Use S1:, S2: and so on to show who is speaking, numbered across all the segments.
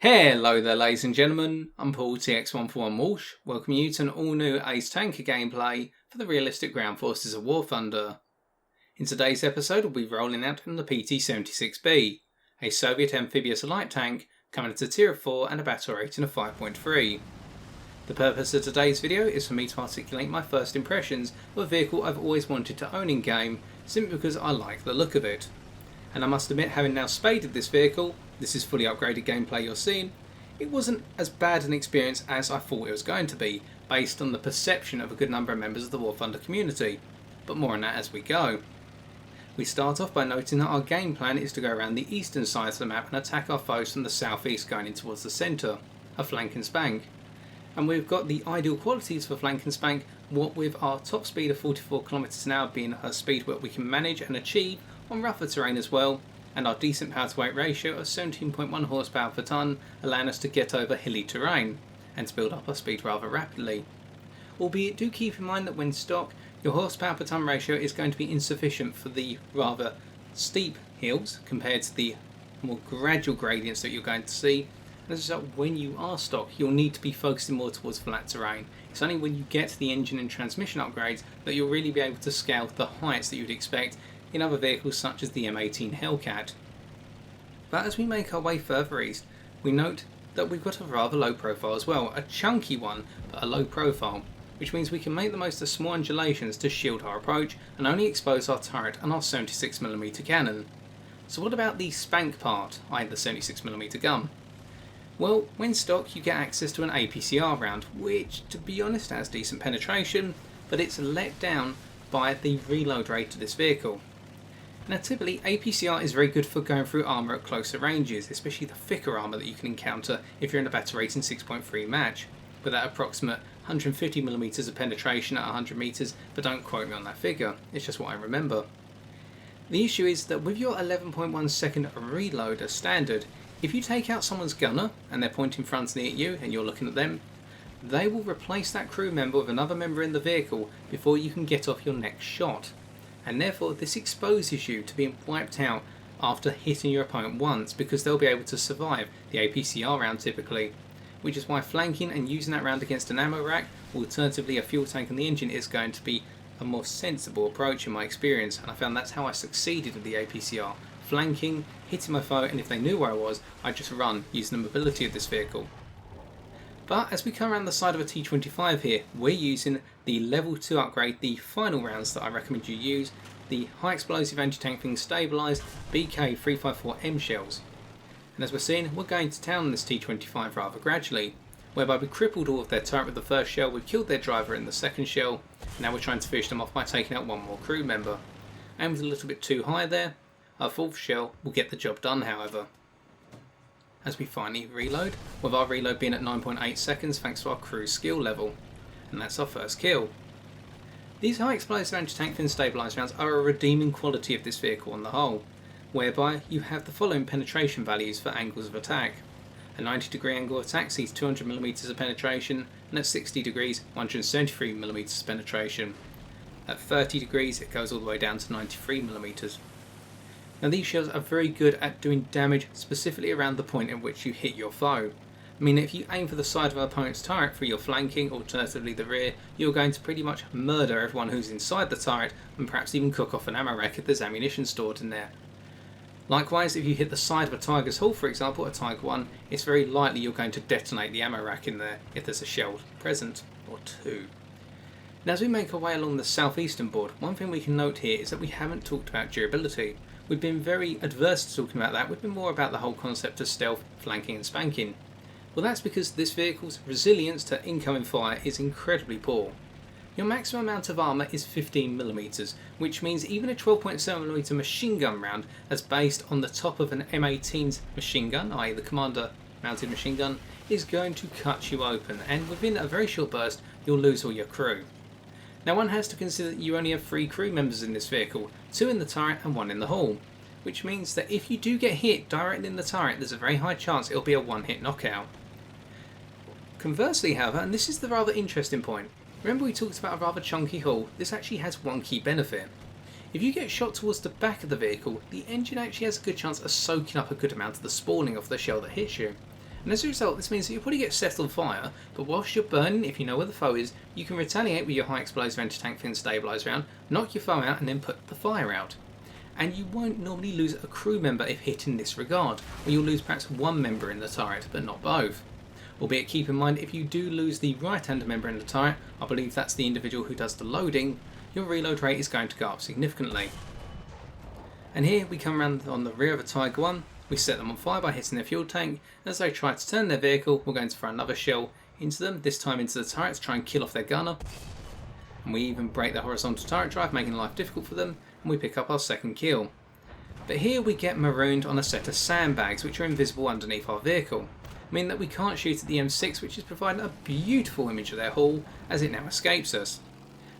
S1: Hello there ladies and gentlemen, I'm Paul TX141 Walsh, welcoming you to an all new Ace Tanker gameplay for the realistic ground forces of War Thunder. In today's episode we'll be rolling out in the PT-76B, a Soviet amphibious light tank coming at a tier of 4 and a battle rating of 5.3. The purpose of today's video is for me to articulate my first impressions of a vehicle I've always wanted to own in game, simply because I like the look of it. And I must admit, having now spaded this vehicle, this is fully upgraded gameplay you're seeing, it wasn't as bad an experience as I thought it was going to be, based on the perception of a good number of members of the War Thunder community, but more on that as we go. We start off by noting that our game plan is to go around the eastern side of the map and attack our foes from the southeast going in towards the centre, a flank and spank. And we've got the ideal qualities for flank and spank, what with our top speed of 44 km an hour being a speed that we can manage and achieve on rougher terrain as well, and our decent power to weight ratio of 17.1 horsepower per tonne allowing us to get over hilly terrain and to build up our speed rather rapidly. Albeit do keep in mind that when stock, your horsepower per tonne ratio is going to be insufficient for the rather steep hills compared to the more gradual gradients that you're going to see. And as a result, when you are stock, you'll need to be focusing more towards flat terrain. It's only when you get the engine and transmission upgrades that you'll really be able to scale the heights that you'd expect in other vehicles such as the M18 Hellcat. But as we make our way further east, we note that we've got a rather low profile as well, a chunky one but a low profile, which means we can make the most of small undulations to shield our approach and only expose our turret and our 76mm cannon. So what about the spank part, i.e. the 76mm gun? Well, when stock you get access to an APCR round, which to be honest has decent penetration, but it's let down by the reload rate of this vehicle. Now typically APCR is very good for going through armour at closer ranges, especially the thicker armour that you can encounter if you're in a battle rating 6.3 match, with that approximate 150mm of penetration at 100 metres, but don't quote me on that figure, it's just what I remember. The issue is that with your 11.1 second reload as standard, if you take out someone's gunner and they're pointing frontally at you and you're looking at them, they will replace that crew member with another member in the vehicle before you can get off your next shot. And therefore this exposes you to being wiped out after hitting your opponent once, because they'll be able to survive the APCR round typically, which is why flanking and using that round against an ammo rack, alternatively a fuel tank on the engine, is going to be a more sensible approach in my experience, and I found that's how I succeeded with the APCR. Flanking, hitting my foe, and if they knew where I was, I'd just run using the mobility of this vehicle. But as we come around the side of a T25 here, we're using the level 2 upgrade, the final rounds that I recommend you use, the high explosive anti-tank thing stabilised BK-354M shells. And as we're seeing, we're going to town on this T25 rather gradually, whereby we crippled all of their turret with the first shell, we killed their driver in the second shell, and now we're trying to finish them off by taking out one more crew member. Aimed a little bit too high there, our fourth shell will get the job done however. As we finally reload, with our reload being at 9.8 seconds thanks to our crew's skill level. And that's our first kill. These high explosive anti-tank fin stabilised rounds are a redeeming quality of this vehicle on the whole, whereby you have the following penetration values for angles of attack. A 90 degree angle of attack sees 200mm of penetration, and at 60 degrees 173mm of penetration. At 30 degrees it goes all the way down to 93mm. Now these shells are very good at doing damage specifically around the point at which you hit your foe. I mean, if you aim for the side of an opponent's turret for your flanking, alternatively the rear, you're going to pretty much murder everyone who's inside the turret and perhaps even cook off an ammo rack if there's ammunition stored in there. Likewise, if you hit the side of a Tiger's hull, for example, a Tiger 1, it's very likely you're going to detonate the ammo rack in there if there's a shell present, or two. Now as we make our way along the southeastern board, one thing we can note here is that we haven't talked about durability. We've been very adverse to talking about that, we've been more about the whole concept of stealth, flanking and spanking. Well, that's because this vehicle's resilience to incoming fire is incredibly poor. Your maximum amount of armour is 15mm, which means even a 12.7mm machine gun round as based on the top of an M18's machine gun, i.e. the commander mounted machine gun, is going to cut you open, and within a very short burst you'll lose all your crew. Now one has to consider that you only have 3 crew members in this vehicle, 2 in the turret and 1 in the hull, which means that if you do get hit directly in the turret, there's a very high chance it'll be a one-hit knockout. Conversely however, and this is the rather interesting point, remember we talked about a rather chunky hull, this actually has one key benefit. If you get shot towards the back of the vehicle, the engine actually has a good chance of soaking up a good amount of the spalling of the shell that hits you. And as a result, this means that you'll probably get set on fire, but whilst you're burning, if you know where the foe is, you can retaliate with your high explosive anti-tank fin stabilise round, knock your foe out and then put the fire out. And you won't normally lose a crew member if hit in this regard, or you'll lose perhaps one member in the turret, but not both. Albeit keep in mind, if you do lose the right-hand member in the turret, I believe that's the individual who does the loading, your reload rate is going to go up significantly. And here we come around on the rear of a Tiger 1, we set them on fire by hitting their fuel tank, and as they try to turn their vehicle, we're going to throw another shell into them, this time into the turret to try and kill off their gunner. And we even break the horizontal turret drive, making life difficult for them, and we pick up our second kill. But here we get marooned on a set of sandbags which are invisible underneath our vehicle, meaning that we can't shoot at the M6, which is providing a beautiful image of their hull as it now escapes us.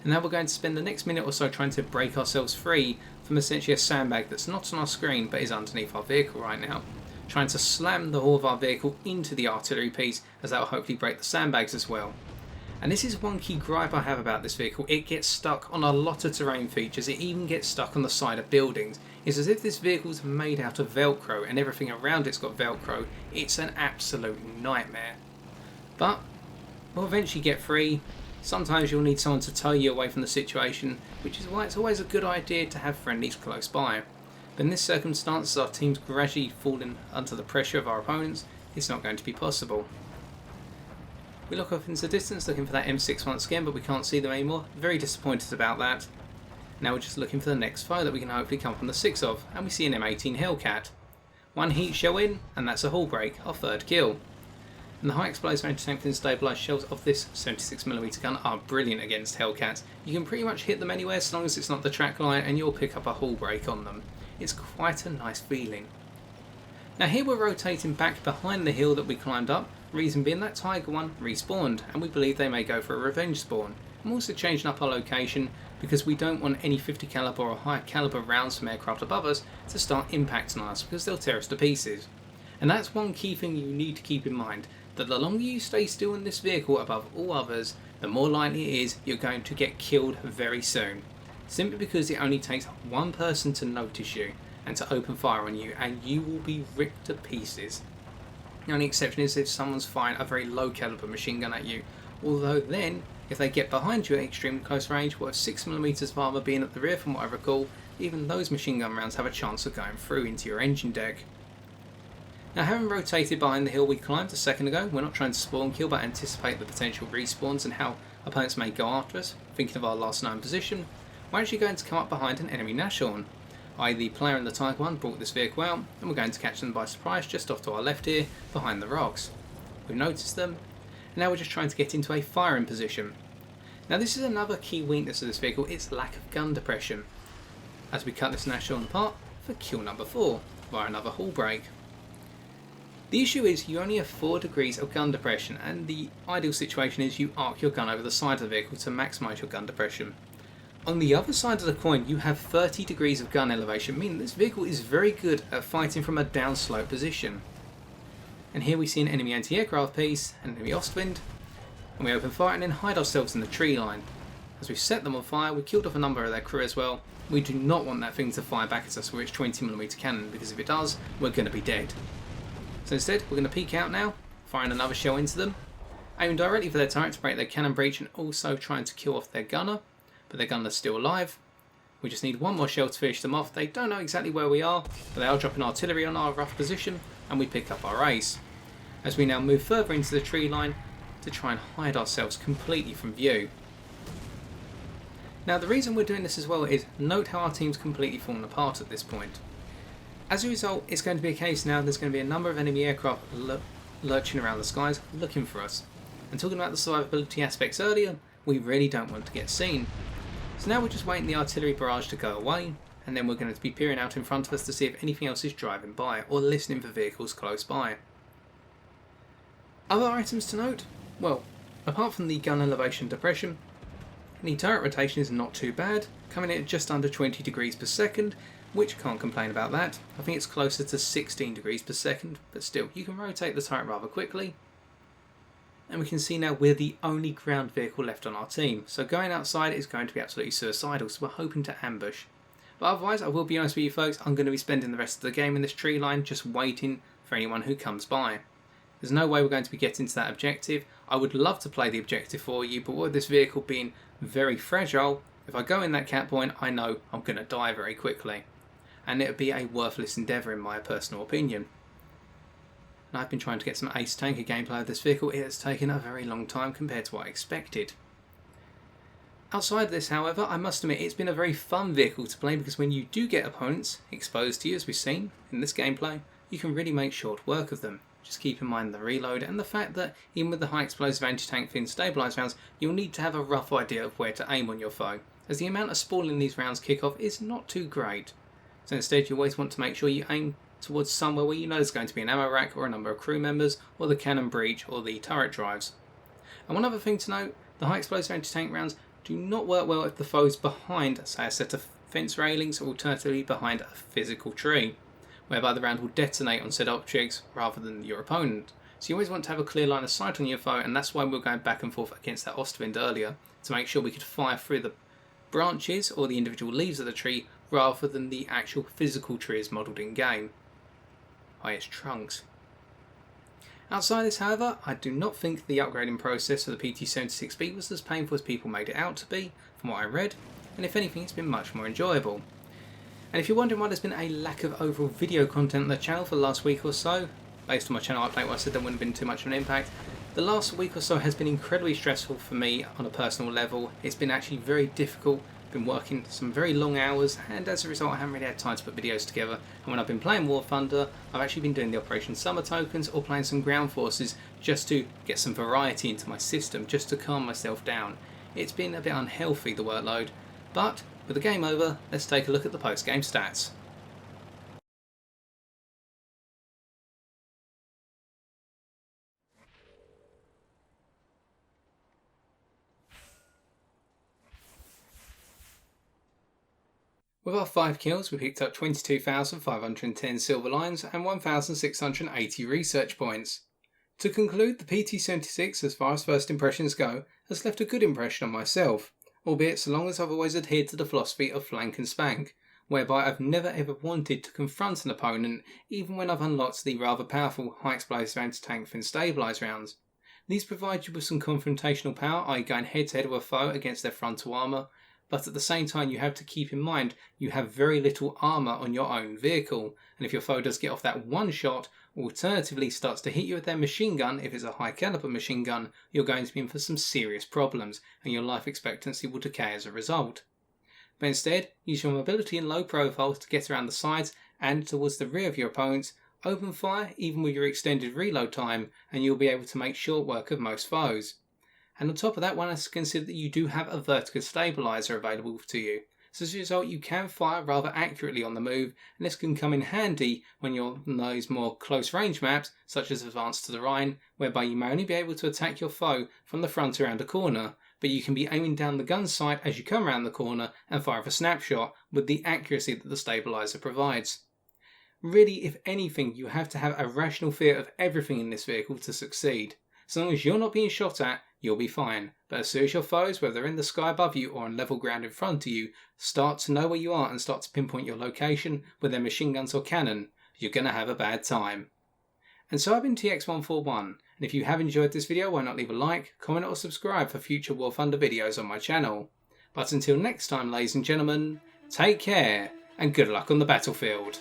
S1: And now we're going to spend the next minute or so trying to break ourselves free from essentially a sandbag that's not on our screen but is underneath our vehicle right now, trying to slam the hull of our vehicle into the artillery piece, as that will hopefully break the sandbags as well. And this is one key gripe I have about this vehicle: it gets stuck on a lot of terrain features, it even gets stuck on the side of buildings. It's as if this vehicle's made out of Velcro and everything around it's got Velcro. It's an absolute nightmare. But we'll eventually get free. Sometimes you'll need someone to tow you away from the situation, which is why it's always a good idea to have friendlies close by. But in this circumstance, as our team's gradually falling under the pressure of our opponents, it's not going to be possible. We look off into the distance looking for that M6 once again, but we can't see them anymore. Very disappointed about that. Now we're just looking for the next foe that we can hopefully come from the 6 of, and we see an M18 Hellcat. One heat shell in, and that's a hull break, our third kill. And the high explosive anti-tank fin stabilised shells of this 76mm gun are brilliant against Hellcats. You can pretty much hit them anywhere so long as it's not the track line, and you'll pick up a hull break on them. It's quite a nice feeling. Now here we're rotating back behind the hill that we climbed up, reason being that Tiger 1 respawned, and we believe they may go for a revenge spawn. I'm also changing up our location because we don't want any 50 caliber or higher caliber rounds from aircraft above us to start impacting us, because they'll tear us to pieces. And that's one key thing you need to keep in mind, that the longer you stay still in this vehicle above all others, the more likely it is you're going to get killed very soon. Simply because it only takes one person to notice you and to open fire on you, and you will be ripped to pieces. The only exception is if someone's firing a very low caliber machine gun at you, although then, if they get behind you at extremely close range, with 6mm of armour being at the rear from what I recall, even those machine gun rounds have a chance of going through into your engine deck. Now, having rotated behind the hill we climbed a second ago, we're not trying to spawn kill but anticipate the potential respawns and how opponents may go after us. Thinking of our last known position, we're actually going to come up behind an enemy Nashorn. The player in the Tiger 1 brought this vehicle out, and we're going to catch them by surprise just off to our left here, behind the rocks. We've noticed them, and now we're just trying to get into a firing position. Now this is another key weakness of this vehicle, its lack of gun depression, as we cut this Nashorn apart for kill number 4, via another hull break. The issue is you only have 4 degrees of gun depression, and the ideal situation is you arc your gun over the side of the vehicle to maximise your gun depression. On the other side of the coin, you have 30 degrees of gun elevation, meaning this vehicle is very good at fighting from a downslope position. And here we see an enemy anti-aircraft piece, an enemy Ostwind, and we open fire and then hide ourselves in the tree line. As we set them on fire, we killed off a number of their crew as well. We do not want that thing to fire back at us with its 20mm cannon, because if it does, we're going to be dead. So instead, we're going to peek out now, firing another shell into them, aiming directly for their turret to break their cannon breach, and also trying to kill off their gunner, but their gunner's still alive. We just need one more shell to finish them off. They don't know exactly where we are, but they are dropping artillery on our rough position, and we pick up our ace. As we now move further into the tree line to try and hide ourselves completely from view. Now the reason we're doing this as well is, note how our team's completely fallen apart at this point. As a result, it's going to be a case now there's going to be a number of enemy aircraft lurching around the skies looking for us. And talking about the survivability aspects earlier, we really don't want to get seen. So now we're just waiting the artillery barrage to go away, and then we're going to be peering out in front of us to see if anything else is driving by, or listening for vehicles close by. Other items to note? Well, apart from the gun elevation depression, the turret rotation is not too bad, coming in at just under 20 degrees per second, which can't complain about that. I think it's closer to 16 degrees per second, but still, you can rotate the turret rather quickly. And we can see now we're the only ground vehicle left on our team, so going outside is going to be absolutely suicidal, so we're hoping to ambush. But otherwise, I will be honest with you folks, I'm going to be spending the rest of the game in this tree line just waiting for anyone who comes by. There's no way we're going to be getting to that objective. I would love to play the objective for you, but with this vehicle being very fragile, if I go in that cap point, I know I'm going to die very quickly. And it would be a worthless endeavour in my personal opinion. And I've been trying to get some ace tanker gameplay of this vehicle. It has taken a very long time compared to what I expected. Outside of this, however, I must admit it's been a very fun vehicle to play, because when you do get opponents exposed to you, as we've seen in this gameplay, you can really make short work of them. Just keep in mind the reload and the fact that even with the high explosive anti-tank fin stabilised rounds, you'll need to have a rough idea of where to aim on your foe, as the amount of spalling these rounds kick off is not too great. So instead you always want to make sure you aim towards somewhere where you know there's going to be an ammo rack or a number of crew members, or the cannon breech or the turret drives. And one other thing to note, the high explosive anti-tank rounds do not work well if the foe's behind, say, a set of fence railings, or alternatively behind a physical tree, whereby the round will detonate on said objects rather than your opponent. So you always want to have a clear line of sight on your foe, and that's why we were going back and forth against that Ostwind earlier, to make sure we could fire through the branches or the individual leaves of the tree rather than the actual physical tree as modelled in game, i.e. its trunks. Outside this, however, I do not think the upgrading process for the PT-76B was as painful as people made it out to be, from what I read, and if anything it's been much more enjoyable. And if you're wondering why there's been a lack of overall video content on the channel for the last week or so, based on my channel update where I said there wouldn't have been too much of an impact, the last week or so has been incredibly stressful for me on a personal level. It's been actually very difficult. I've been working some very long hours, and as a result I haven't really had time to put videos together. And when I've been playing War Thunder, I've actually been doing the Operation Summer tokens or playing some ground forces just to get some variety into my system, just to calm myself down. It's been a bit unhealthy, the workload, but with the game over, let's take a look at the post-game stats. With our 5 kills, we picked up 22,510 silver lions and 1,680 research points. To conclude, the PT-76, as far as first impressions go, has left a good impression on myself, albeit so long as I've always adhered to the philosophy of flank and spank, whereby I've never ever wanted to confront an opponent even when I've unlocked the rather powerful high explosive anti-tank fin stabilised rounds. These provide you with some confrontational power, i.e. going head to head with a foe against their frontal armour, but at the same time you have to keep in mind you have very little armour on your own vehicle, and if your foe does get off that one shot, alternatively starts to hit you with their machine gun, if it's a high caliber machine gun, you're going to be in for some serious problems, and your life expectancy will decay as a result. But instead, use your mobility and low profile to get around the sides and towards the rear of your opponents, open fire even with your extended reload time, and you'll be able to make short work of most foes. And on top of that, one has to consider that you do have a vertical stabiliser available to you. So as a result, you can fire rather accurately on the move, and this can come in handy when you're on those more close range maps, such as Advanced to the Rhine, whereby you may only be able to attack your foe from the front around a corner, but you can be aiming down the gun sight as you come around the corner and fire a snapshot with the accuracy that the stabiliser provides. Really, if anything, you have to have a rational fear of everything in this vehicle to succeed. So long as you're not being shot at, you'll be fine. But as soon as your foes, whether they're in the sky above you or on level ground in front of you, start to know where you are and start to pinpoint your location with their machine guns or cannon, you're going to have a bad time. And so I've been TX141, and if you have enjoyed this video, why not leave a like, comment or subscribe for future War Thunder videos on my channel. But until next time, ladies and gentlemen, take care and good luck on the battlefield.